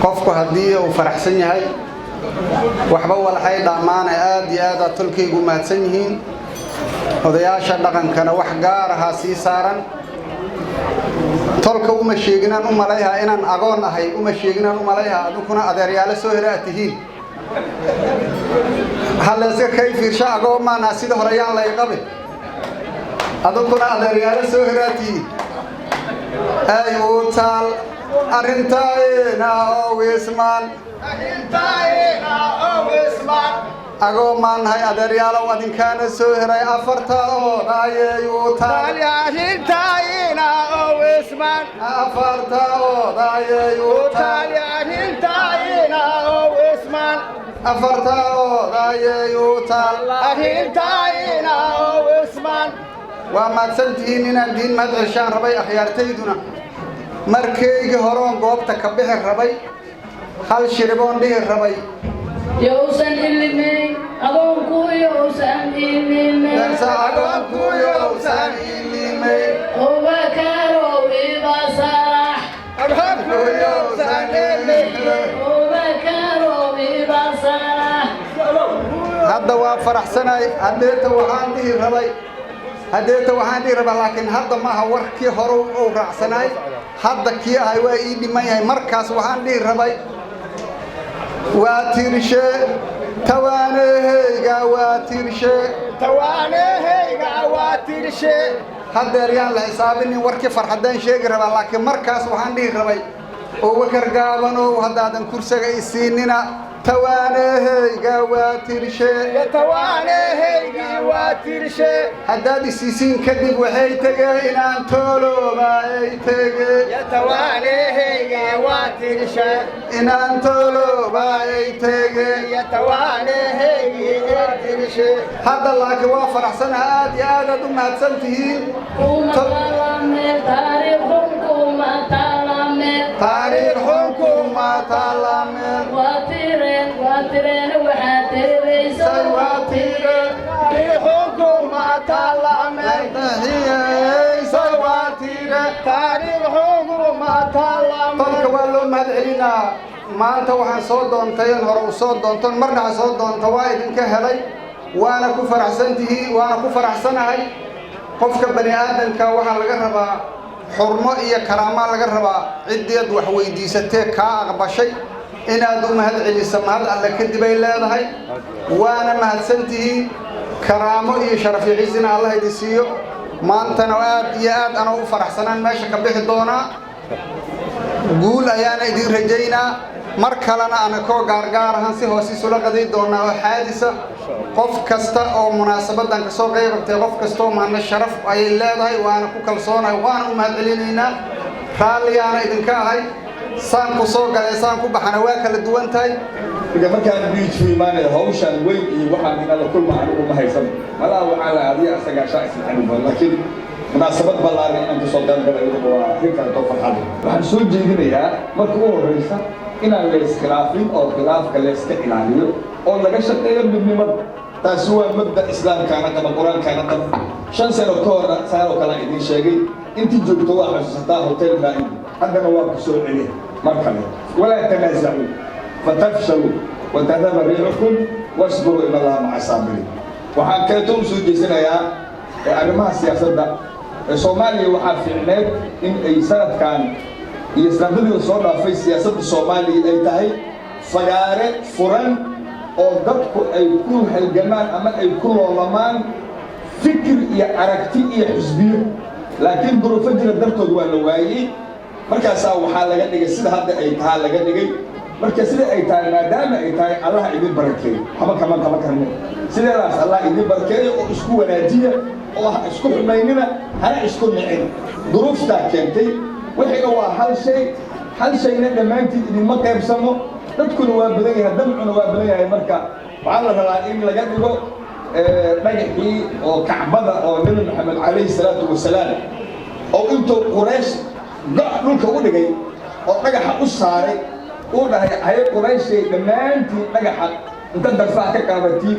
qofku hadii uu faraxsan yahay waxba walxay dhamaan aad iyo aad tulkaygu maadsan yihiin odayaasha dhaqankana wax gaar ah si saaran tolka uma sheegnaan uma leeyahay inaan agoon ahay uma sheegnaan uma leeyahay adukuna adeeryaalo soo helaatihiin halaska kayfiirsha agoomana sida horayaan la yaqabay adukuna adeeryaalo soo helaatihiin ayuu taal arintayna oo wisman agooman hay adeeryaalo wadinkaana soo heray afarta oo ayuu taal arintayna oo wisman afarta oo ayuu taal arintayna oo wisman afarta oo ayuu taal arintayna oo wisman waa maadsantihiin inaan diin madcishaan rabay akhyaartayduna markayga horoon goobta ka bixi rabay hal shiriboon dhihi rabay yowsan ilimay agoonku yowsan ilimay agoonku yowsan ilimay obakaro ibasarax agoonku yowsan ilimay obakaro ibasarax hadda waa faraxsanay hadeeta waxaan dhihi rabay laakiin hadda maaha warkii hore uu raacsanay hadda kii ahay waa ii dhiman yahay markaas waxaan dhihi rabay waa tirshe tawaaneheyga waa tirshe hadeer yaan la xisaabinin warkii farxadaan sheegi rabaa laakiin markaas waxaan dhihi rabay oo wakar gaabanow haddaadan kursiga isiinina tawaaneheyga waa tirshe haddaad isiisiin kadib waxay tegeen inaan toolooba ay tegeen inaan toolooba ay tegeen hadda laakiin waa faraxsanaha aad iyo aadaad u mahadsan tihiin taariikhun kuma taalaameen tolka waa loo mahad celinaa maanta waxaan soo doontay in hore u soo doonton marna soo doonto waa idinka helay waana ku faraxsantihiin waana ku faraxsanahay qofka bani aadamka waxaa laga rabaa xurmo iyo karaama laga rabaa cideed wax weydiisatay ka aqbashay inaad u mahad celiso mahad alle kadib ay leedahay waana mahadsantihiin karaamo iyo sharaf iyo ciisina Allah idin siiyo maantana aad iyo aad ana u faraxsanaan meesha ka bixi doonaa guul ayaana idin rajaynaa mar kalena ana koo gaargaar ahaan si hoos isula qaday doonaa oo xaadisa qof kasta oo munaasabadan ka soo qayb qaatay qof kasta oo maana sharaf ay leedahay waana ku kalsoonahay waana u mahad celinaynaa raaliyaana idinka ahay saan ku soo galay saan ku baxana waa kala duwan tahay markaan biijo iimaanay hawshan weyn iyo waxaan inaad kulmaan ugu haysan malaa waxa la adiga asaga shaqsi xaniifan laakiin munaasabad ballaaran inaan ka soo dalgalay waa fikir to farxad waxaan soo jeedinayaa marka ugu horeysa inaan la iskhilaafin oo khilaafka la iska ilaaliyo oo laga shaqeeyo midnimada taasi waa mabda islaamkaana qaba quraankaana qaba 5 sano ka hor saaro kala idin sheegay intii joogto waa xasuusataa hotel baain haddana waa ku soo celiya markale wala tanaasacu fatafshalu wa tadhaba rihukum wasbiru ila Allah ma'a sabirin waxaan kale toon soo jeesanayaa arrimaha siyaasadda Soomaaliya waxaa fiicneed in ay sanadkan iyo sanadadii soo dhaafay siyaasadda Soomaaliya ay tahay fagaare furan oo dadku ay ku halgamaan ama ay ku loolamaan fikir iyo aragti iyo xisbiyo laakiin duruufo jira dartood waa la waayay markaas waxaa laga dhigay sida hadda ay tahay laga dhigay marka sida ay tahay maadaama ay tahay Allah idin barakeeyo haba kama sidaas Allah idin barakeeyo oo isku wanaajiya oo isku xumaynina hana isku nicin duruufta keentay wixii waa hal shayna dhamaantii idin ma qaybsamo dadkuna waa badan yahay damcuna waa badan yahay marka waxaa la rabaa in laga dhigo dhagaxii oo Kacbada oo Nabi Muhammad alayhi salaatu wasalaam oo intuu Quraysh dhulka u dhigay oo dhagaxa u saaray oo dhahay ay Quraysh dhamaantii dhagaxa inta darfaa ka qaabatay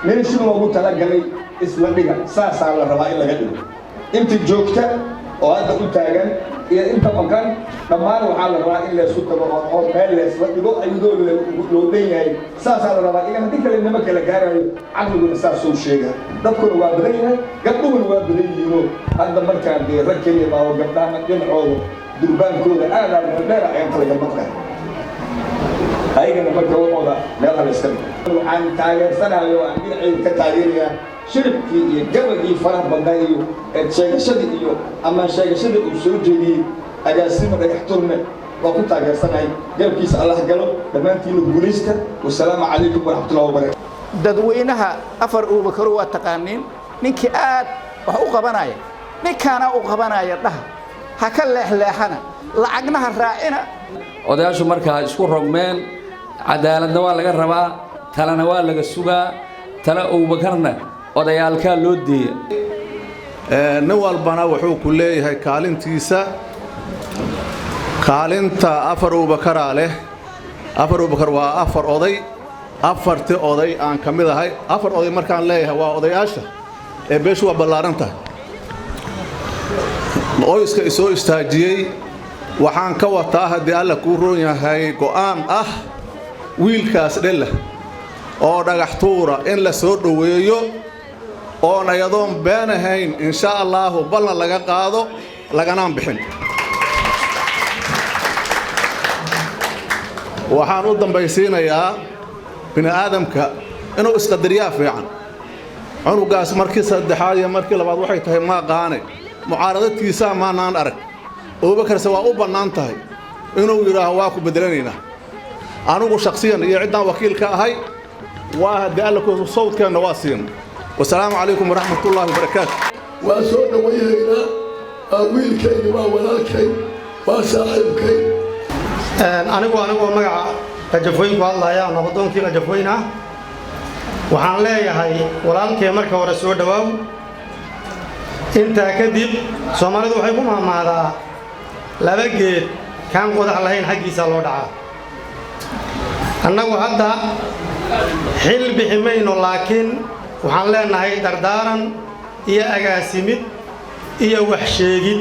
meeshii loogu talagalay isla dhiga saasa la rabaa in laga dhigo inta joogta oo hadda u taagan iyo inta maqan dhammaan waxaa la rabaa in la isku tago oo meel la isla dhigo ayadoo loo dheeyahay saasa la rabaa in hadii kale nima kala gaarayo aqligu saas soo sheega dadkuna waa badan yahay gabdhuhuna waa badan yihiin hadda markaan de rag kaliya baa oo gabdhaha dhinacooda durbaankooda aad dheer ayaan kala maqlay ayagana marka waxooda meelaha la iska dhigo waxaan taageersanayo aan dhinacayda ka taageerayaa shirkii iyo gabadhii faraha badnaa iyo sheegashadii iyo ama sheegashadii uu soo jeediyey agaasimo dhagax turne waa ku taageersanahay galabkiisa Allah galo dhammaantiina guulaysta wasalaamu calaykum waraxmatullahi wabarakaatuh dadweynaha afar Abubakar waa taqaaniin ninkii aad wax u qabanaya ninkaana u qabanaya dhaha ha ka leexleexana lacagnaha raacina odayaashu markaa isku rogmeen cadaaladna waa laga rabaa talana waa laga sugaa tala Abubakarna odayaalka loo deeyay nin walbana wuxuu ku leeyahay kaalintiisa kaalinta afar Abubakar leh afar Abubakar waa afar oday afarti oday aan kamid ahay afar oday markaan leeyahay waa odayaasha ee beeshu waa ballaarantahay qoyska isoo istaajiyay waxaan ka wataa hadii alla ku roon yahay go'aan ah wiilkaas dhella oo dhagax tuura in la soo dhaweeyo oo ayadoon been ahayn insha Allah ballan laga qaado lagana bixin waxaan u dambaysiinayaa bini aadamka inuu isqadariyaa fiican cunugaas markii saddexaad iyo markii labaad waxay tahay ma qaanay mucaaradadkiisa maanaan arag Abubakar waa u bannaan tahay inuu yiraahdo waa ku bedelanayna anigu shakhsiyan iyo cidaan wakiilka ahay waa hadii alla ku sawdkeena waa siin والسلام عليكم ورحمة الله وبركاته وأسود ويهنا أويلكين وولالكين وصاحبكين أنا مقع قجفوين والله يا نبضون كي قجفوينا وحان لي هاي ولالكين مركا ورسول دواو انت كدب سومالي دو حيكم هذا لا بقيت كان قد عليهن حقي سالو دعا أنا وحدا حل بحمين لكن waxaan leenahay dardaaran iyo agaasimid iyo wax sheegid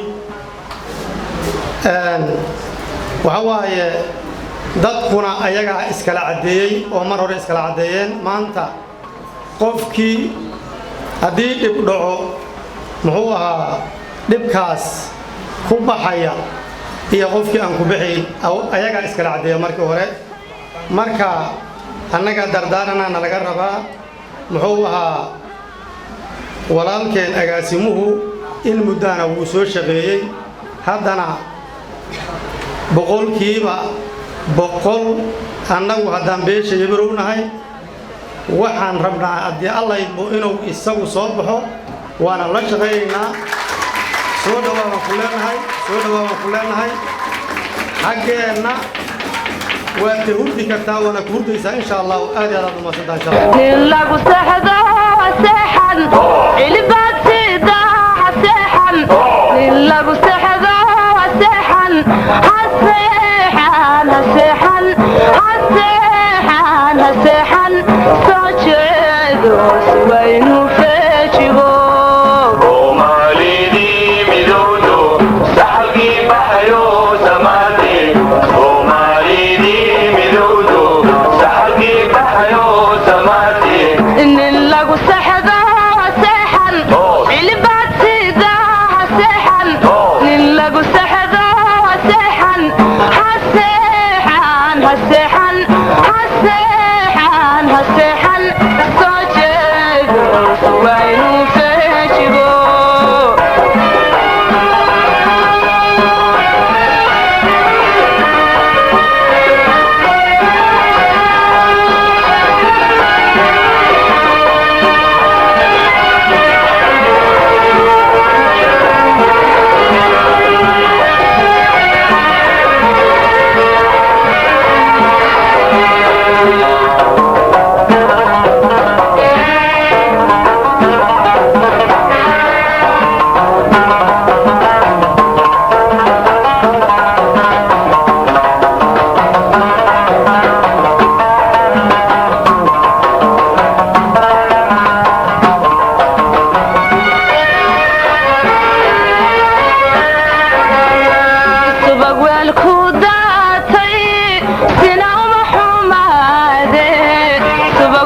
waxa waaye dadkuna ayaga iskala cadeeyay oo mar hore iskala cadeeyeen maanta qofkii hadii dib dhaco muxuu ahaa dibkaas ku baxaya iyo qofkii aan ku bixin ayaga iskala cadeeyay markii hore marka annaga dardaaranana laga rabaa muxuu ahaa walaalkeen agaasimuhu in muddana wuu soo shaqeeyey haddana boqolkiiba boqol annagu haddaan beesha yabirownahay waxaan rabnaa haddii alla idmo inuu isagu soo baxo waana la shaqeeyaynaa soo dhawaabaan ku leenahay xaggeenna waad ka hurdi kartaa waana ku hurdaysaa insha allahu aad iyo aad umaadsantaa insha allah nin lagu seexdo seexan cilibaad sidaa seexan nin lagu seexdo seexan haseexan haseexan haseexan haseexan soo jeedo siwaynu feejigo soomaalidii midowdo saxalkii baxayo samaade soomaalidii midowdo saxalkii baxayo samaade nin lagu seexdo seexan cilibaad sidaa seexan nin lagu seexdo seexan haseexan haseexan